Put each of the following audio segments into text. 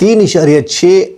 3.6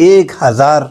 1000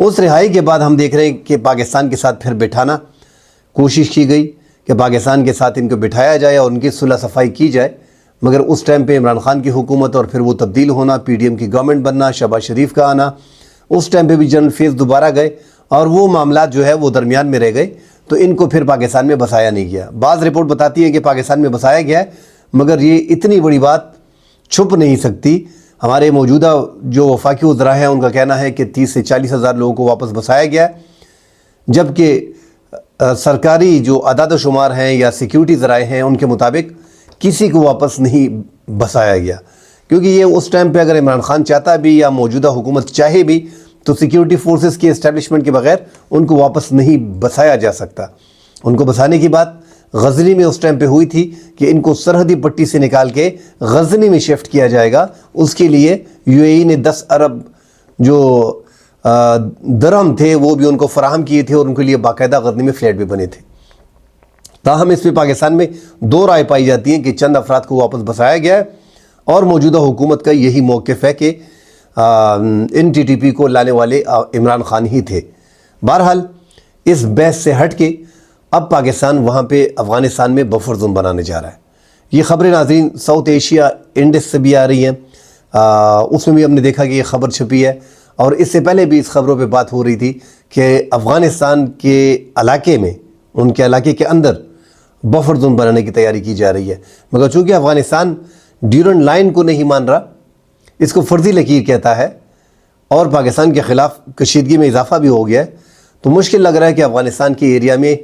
اس رہائی کے بعد ہم دیکھ رہے ہیں کہ پاکستان کے ساتھ پھر بٹھانا کوشش کی گئی کہ پاکستان کے ساتھ ان کو بٹھایا جائے اور ان کی صلح صفائی کی جائے، مگر اس ٹائم پہ عمران خان کی حکومت اور پھر وہ تبدیل ہونا، پی ڈی ایم کی گورنمنٹ بننا، شہباز شریف کا آنا، اس ٹائم پہ بھی جنرل فیض دوبارہ گئے اور وہ معاملات جو ہے وہ درمیان میں رہ گئے، تو ان کو پھر پاکستان میں بسایا نہیں گیا۔ بعض رپورٹ بتاتی ہے کہ پاکستان میں بسایا گیا ہے، مگر یہ اتنی بڑی بات چھپ نہیں سکتی۔ ہمارے موجودہ جو وفاقی وزراء ہیں ان کا کہنا ہے کہ 30 سے 40 ہزار لوگوں کو واپس بسایا گیا ہے، جبکہ سرکاری جو اعداد و شمار ہیں یا سیکیورٹی ذرائع ہیں ان کے مطابق کسی کو واپس نہیں بسایا گیا، کیونکہ یہ اس ٹائم پہ اگر عمران خان چاہتا بھی یا موجودہ حکومت چاہے بھی تو سیکیورٹی فورسز کے اسٹیبلشمنٹ کے بغیر ان کو واپس نہیں بسایا جا سکتا۔ ان کو بسانے کی بات غزنی میں اس ٹائم پہ ہوئی تھی کہ ان کو سرحدی پٹی سے نکال کے غزنی میں شفٹ کیا جائے گا، اس کے لیے یو اے ای نے 10 ارب جو درہم تھے وہ بھی ان کو فراہم کیے تھے اور ان کے لیے باقاعدہ غزنی میں فلیٹ بھی بنے تھے۔ تاہم اس پہ پاکستان میں دو رائے پائی جاتی ہیں کہ چند افراد کو واپس بسایا گیا ہے اور موجودہ حکومت کا یہی موقف ہے کہ ان ٹی ٹی پی کو لانے والے عمران خان ہی تھے۔ بہرحال اس بحث سے ہٹ کے اب پاکستان وہاں پہ افغانستان میں بفر زون بنانے جا رہا ہے۔ یہ خبریں ناظرین ساؤتھ ایشیا انڈس سے بھی آ رہی ہیں، اس میں بھی ہم نے دیکھا کہ یہ خبر چھپی ہے، اور اس سے پہلے بھی اس خبروں پہ بات ہو رہی تھی کہ افغانستان کے علاقے میں، ان کے علاقے کے اندر بفر زون بنانے کی تیاری کی جا رہی ہے، مگر چونکہ افغانستان ڈیورنڈ لائن کو نہیں مان رہا، اس کو فرضی لکیر کہتا ہے اور پاکستان کے خلاف کشیدگی میں اضافہ بھی ہو گیا ہے، تو مشکل لگ رہا ہے کہ افغانستان کے ایریا میں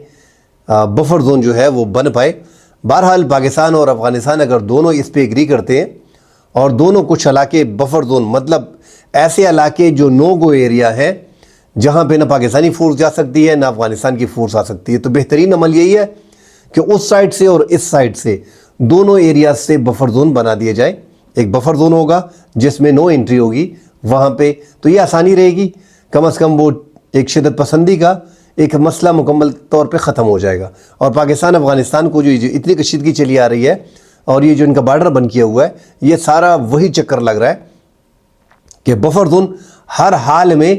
بفر زون جو ہے وہ بن پائے۔ بہرحال پاکستان اور افغانستان اگر دونوں اس پہ ایگری کرتے ہیں اور دونوں کچھ علاقے بفر زون، مطلب ایسے علاقے جو نو گو ایریا ہے جہاں پہ نہ پاکستانی فورس جا سکتی ہے نہ افغانستان کی فورس آ سکتی ہے، تو بہترین عمل یہی ہے کہ اس سائڈ سے اور اس سائڈ سے دونوں ایریاز سے بفر زون بنا دیا جائے۔ ایک بفر زون ہوگا جس میں نو انٹری ہوگی وہاں پہ، تو یہ آسانی رہے گی، کم از کم وہ ایک شدت پسندی کا ایک مسئلہ مکمل طور پہ ختم ہو جائے گا، اور پاکستان افغانستان کو جو اتنی کشیدگی چلی آ رہی ہے اور یہ جو ان کا بارڈر بن کیا ہوا ہے، یہ سارا وہی چکر لگ رہا ہے کہ بفر زون ہر حال میں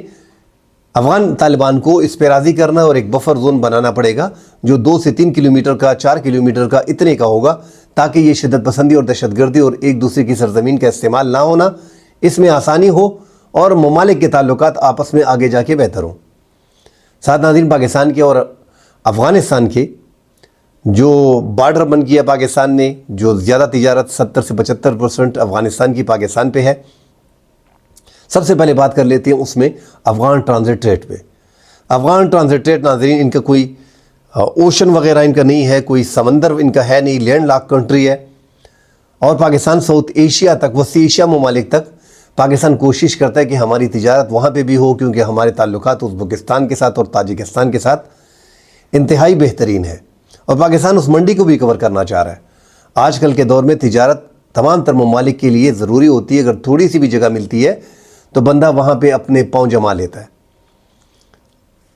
افغان طالبان کو اس پہ راضی کرنا اور ایک بفر زون بنانا پڑے گا جو 2 سے 3 کلومیٹر کا، 4 کلومیٹر کا، اتنے کا ہوگا، تاکہ یہ شدت پسندی اور دہشت گردی اور ایک دوسرے کی سرزمین کا استعمال نہ ہونا، اس میں آسانی ہو اور ممالک کے تعلقات آپس میں آگے جا کے بہتر ہوں۔ ساتھ ناظرین، پاکستان کے اور افغانستان کے جو بارڈر بن کیا پاکستان نے، جو زیادہ تجارت 70 سے 75% افغانستان کی پاکستان پہ ہے، سب سے پہلے بات کر لیتے ہیں اس میں افغان ٹرانزٹ ریٹ پہ۔ افغان ٹرانزٹ ریٹ ناظرین، ان کا کوئی اوشن وغیرہ ان کا نہیں ہے، کوئی سمندر ان کا ہے نہیں، لینڈ لاک کنٹری ہے، اور پاکستان ساؤتھ ایشیا تک، وسطی ایشیا ممالک تک پاکستان کوشش کرتا ہے کہ ہماری تجارت وہاں پہ بھی ہو، کیونکہ ہمارے تعلقات ازبکستان کے ساتھ اور تاجکستان کے ساتھ انتہائی بہترین ہے، اور پاکستان اس منڈی کو بھی کور کرنا چاہ رہا ہے۔ آج کل کے دور میں تجارت تمام تر ممالک کے لیے ضروری ہوتی ہے، اگر تھوڑی سی بھی جگہ ملتی ہے تو بندہ وہاں پہ اپنے پاؤں جما لیتا ہے۔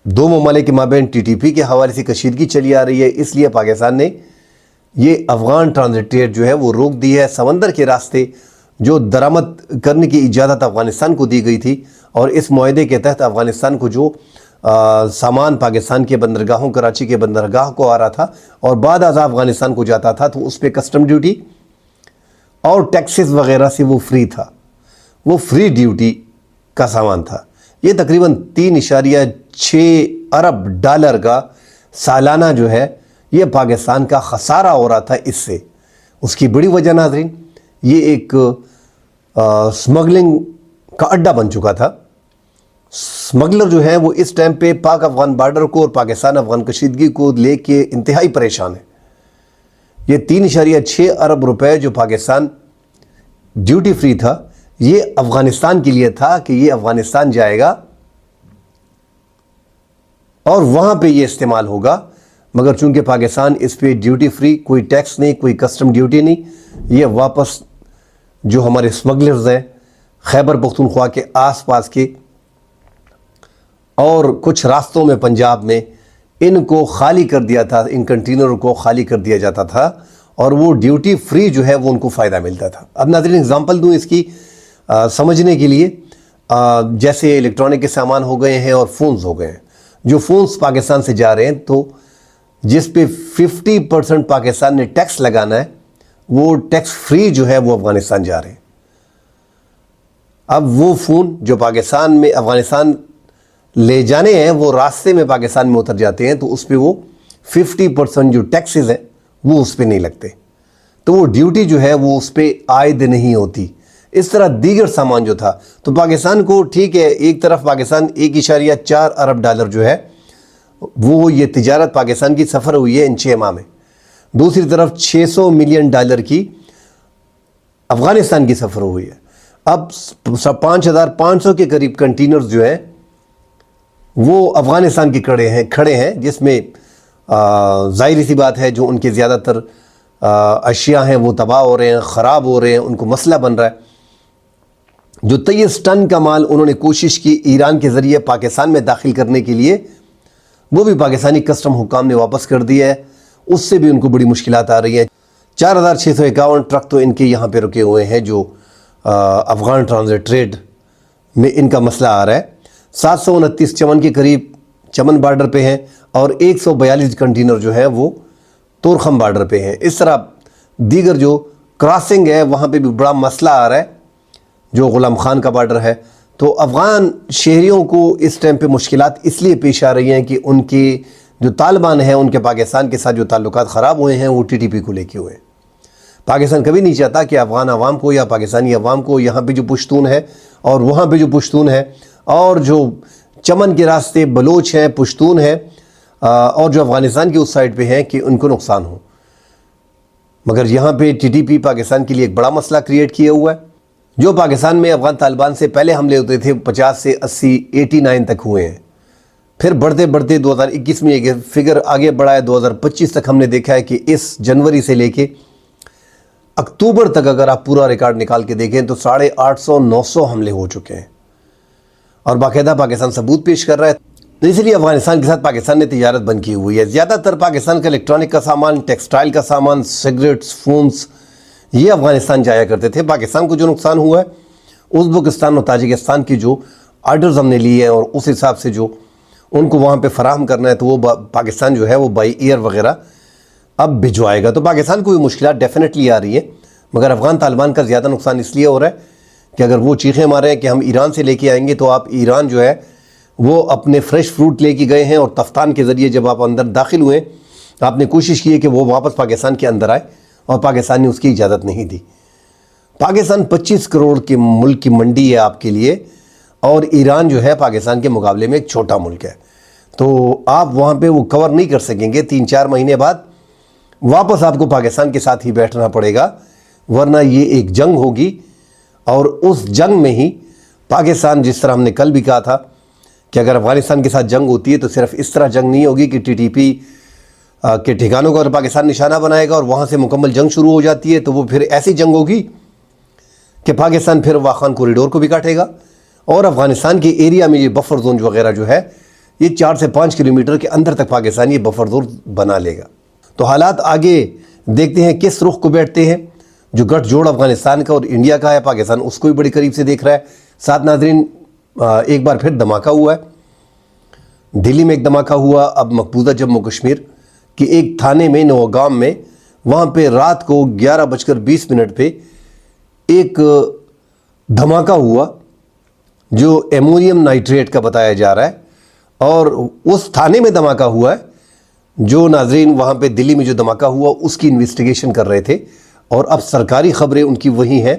دو ممالک کے مابین ٹی ٹی پی کے حوالے سے کشیدگی چلی آ رہی ہے، اس لیے پاکستان نے یہ افغان ٹرانزٹ ریٹ جو ہے وہ روک دی ہے۔ سمندر کے راستے جو درآمد کرنے کی اجازت افغانستان کو دی گئی تھی، اور اس معاہدے کے تحت افغانستان کو جو سامان پاکستان کے بندرگاہوں، کراچی کے بندرگاہ کو آ رہا تھا اور بعد ازاں افغانستان کو جاتا تھا، تو اس پہ کسٹم ڈیوٹی اور ٹیکسز وغیرہ سے وہ فری تھا، وہ فری ڈیوٹی کا سامان تھا۔ یہ تقریباً 3.6 ارب ڈالر کا سالانہ جو ہے یہ پاکستان کا خسارہ ہو رہا تھا اس سے۔ اس کی بڑی وجہ ناظرین، یہ ایک سمگلنگ کا اڈا بن چکا تھا۔ سمگلر جو ہے وہ اس ٹائم پہ پاک افغان بارڈر کو اور پاکستان افغان کشیدگی کو لے کے انتہائی پریشان ہے۔ یہ 3.6 ارب روپے جو پاکستان ڈیوٹی فری تھا، یہ افغانستان کے لیے تھا کہ یہ افغانستان جائے گا اور وہاں پہ یہ استعمال ہوگا، مگر چونکہ پاکستان اس پہ ڈیوٹی فری، کوئی ٹیکس نہیں، کوئی کسٹم ڈیوٹی نہیں، یہ واپس جو ہمارے سمگلرز ہیں خیبر پختونخوا کے آس پاس کے اور کچھ راستوں میں پنجاب میں، ان کو خالی کر دیا تھا، ان کنٹینروں کو خالی کر دیا جاتا تھا اور وہ ڈیوٹی فری جو ہے وہ ان کو فائدہ ملتا تھا۔ اب ناظرین اگزامپل دوں اس کی سمجھنے کے لیے، جیسے الیکٹرانک کے سامان ہو گئے ہیں اور فونز ہو گئے ہیں. جو فونز پاکستان سے جا رہے ہیں تو جس پہ 50% پاکستان نے ٹیکس لگانا ہے وہ ٹیکس فری جو ہے وہ افغانستان جا رہے ہیں. اب وہ فون جو پاکستان میں افغانستان لے جانے ہیں وہ راستے میں پاکستان میں اتر جاتے ہیں تو اس پہ وہ 50% جو ٹیکسز ہیں وہ اس پہ نہیں لگتے, تو وہ ڈیوٹی جو ہے وہ اس پہ عائد نہیں ہوتی. اس طرح دیگر سامان جو تھا تو پاکستان کو ٹھیک ہے, ایک طرف پاکستان 1.4 ارب ڈالر جو ہے وہ یہ تجارت پاکستان کی سفر ہوئی ہے ان 6 ماہ میں, دوسری طرف 600 ملین ڈالر کی افغانستان کی سفر ہوئی ہے. اب 5,500 کے قریب کنٹینرز جو ہیں وہ افغانستان کے کھڑے ہیں جس میں ظاہری سی بات ہے جو ان کے زیادہ تر اشیاء ہیں وہ تباہ ہو رہے ہیں, خراب ہو رہے ہیں, ان کو مسئلہ بن رہا ہے. جو 23 ٹن کا مال انہوں نے کوشش کی ایران کے ذریعے پاکستان میں داخل کرنے کے لیے, وہ بھی پاکستانی کسٹم حکام نے واپس کر دیا ہے, اس سے بھی ان کو بڑی مشکلات آ رہی ہیں. 4,651 ٹرک تو ان کے یہاں پہ رکے ہوئے ہیں جو افغان ٹرانزٹ ٹریڈ میں ان کا مسئلہ آ رہا ہے. 729 چمن کے قریب چمن بارڈر پہ ہیں اور 142 کنٹینر جو ہیں وہ تورخم بارڈر پہ ہیں. اس طرح دیگر جو کراسنگ ہے وہاں پہ بھی بڑا مسئلہ آ رہا ہے جو غلام خان کا بارڈر ہے. تو افغان شہریوں کو اس ٹائم پہ مشکلات اس لیے پیش آ رہی ہیں کہ ان کے جو طالبان ہیں ان کے پاکستان کے ساتھ جو تعلقات خراب ہوئے ہیں وہ TTP کو لے کے ہوئے ہیں. پاکستان کبھی نہیں چاہتا کہ افغان عوام کو یا پاکستانی عوام کو یہاں پہ جو پشتون ہے اور وہاں پہ جو پشتون ہے اور جو چمن کے راستے بلوچ ہیں, پشتون ہیں اور جو افغانستان کی اس سائڈ پہ ہیں کہ ان کو نقصان ہو. مگر یہاں پہ TTP پاکستان کے لیے ایک بڑا مسئلہ کریٹ کیا ہوا ہے. جو پاکستان میں افغان طالبان سے پہلے حملے ہوتے تھے 50 سے 80 89 تک ہوئے ہیں, پھر بڑھتے بڑھتے 2021 میں یہ فگر آگے بڑھا ہے. 2025 تک ہم نے دیکھا ہے کہ اس جنوری سے لے کے اکتوبر تک اگر آپ پورا ریکارڈ نکال کے دیکھیں تو 850 900 حملے ہو چکے ہیں اور باقاعدہ پاکستان ثبوت پیش کر رہا ہے. اس لیے افغانستان کے ساتھ پاکستان نے تجارت بند کی ہوئی ہے. زیادہ تر پاکستان کا الیکٹرانک کا سامان, ٹیکسٹائل کا سامان, سگریٹس, فونز یہ افغانستان جایا کرتے تھے. پاکستان کو جو نقصان ہوا ہے ازبکستان اور تاجکستان کی جو آرڈرز ہم نے لیے ہیں اور اس حساب سے جو ان کو وہاں پہ فراہم کرنا ہے تو وہ پاکستان جو ہے وہ بائی ایئر وغیرہ اب بھجوائے گا. تو پاکستان کو بھی مشکلات ڈیفینیٹلی آ رہی ہیں, مگر افغان طالبان کا زیادہ نقصان اس لیے ہو رہا ہے کہ اگر وہ چیخیں مارے ہیں کہ ہم ایران سے لے کے آئیں گے تو آپ ایران جو ہے وہ اپنے فریش فروٹ لے کے گئے ہیں اور تفتان کے ذریعے جب آپ اندر داخل ہوئے آپ نے کوشش کی ہے کہ وہ واپس پاکستان کے اندر آئے اور پاکستان نے اس کی اجازت نہیں دی. پاکستان 25 کروڑ کے ملک کی منڈی ہے آپ کے لیے اور ایران جو ہے پاکستان کے مقابلے میں ایک چھوٹا ملک ہے, تو آپ وہاں پہ وہ کور نہیں کر سکیں گے. 3-4 مہینے بعد واپس آپ کو پاکستان کے ساتھ ہی بیٹھنا پڑے گا, ورنہ یہ ایک جنگ ہوگی اور اس جنگ میں ہی پاکستان, جس طرح ہم نے کل بھی کہا تھا کہ اگر افغانستان کے ساتھ جنگ ہوتی ہے تو صرف اس طرح جنگ نہیں ہوگی کہ TTP کے ٹھکانوں کو اگر پاکستان نشانہ بنائے گا اور وہاں سے مکمل جنگ شروع ہو جاتی ہے تو وہ پھر ایسی جنگ ہوگی کہ پاکستان پھر واخان کوریڈور کو بھی کاٹے گا اور افغانستان کے ایریا میں یہ بفر زون وغیرہ جو ہے یہ 4 سے 5 کلومیٹر کے اندر تک پاکستان یہ بفر زون بنا لے گا. تو حالات آگے دیکھتے ہیں کس رخ کو بیٹھتے ہیں. جو گٹھ جوڑ افغانستان کا اور انڈیا کا ہے پاکستان اس کو بھی بڑی قریب سے دیکھ رہا ہے. ساتھ ناظرین ایک بار پھر دھماکہ ہوا ہے دلی میں, ایک دھماکہ ہوا اب مقبوضہ جموں کشمیر کہ ایک تھانے میں نوگام میں وہاں پہ رات کو 11:20 پہ ایک دھماکہ ہوا جو ایمونیم نائٹریٹ کا بتایا جا رہا ہے اور اس تھانے میں دھماکہ ہوا ہے جو ناظرین وہاں پہ دلی میں جو دھماکہ ہوا اس کی انویسٹیگیشن کر رہے تھے اور اب سرکاری خبریں ان کی وہی ہیں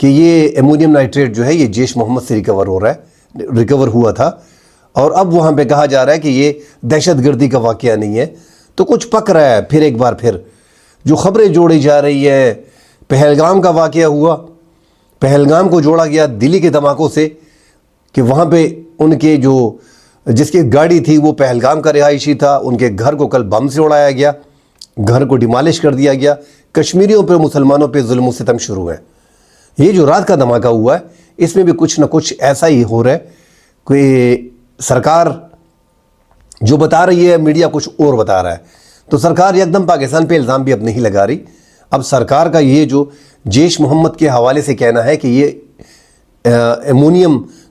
کہ یہ ایمونیم نائٹریٹ جو ہے یہ جیش محمد سے ریکور ہوا تھا اور اب وہاں پہ کہا جا رہا ہے کہ یہ دہشت گردی کا واقعہ نہیں ہے. تو کچھ پک رہا ہے پھر ایک بار پھر جو خبریں جوڑی جا رہی ہے. پہلگام کا واقعہ ہوا, پہلگام کو جوڑا گیا دلی کے دھماکوں سے کہ وہاں پہ ان کے جو جس کی گاڑی تھی وہ پہلگام کا رہائشی تھا, ان کے گھر کو کل بم سے اڑایا گیا, گھر کو ڈیمالش کر دیا گیا. کشمیریوں پہ مسلمانوں پہ ظلم و ستم شروع ہے. یہ جو رات کا دھماکہ ہوا ہے اس میں بھی کچھ نہ کچھ ایسا ہی ہو رہا ہے کہ سرکار جو بتا رہی ہے میڈیا کچھ اور بتا رہا ہے. تو سرکار یکدم پاکستان پہ الزام بھی اب نہیں لگا رہی. اب سرکار کا یہ جو جیش محمد کے حوالے سے کہنا ہے کہ یہ ایمونیم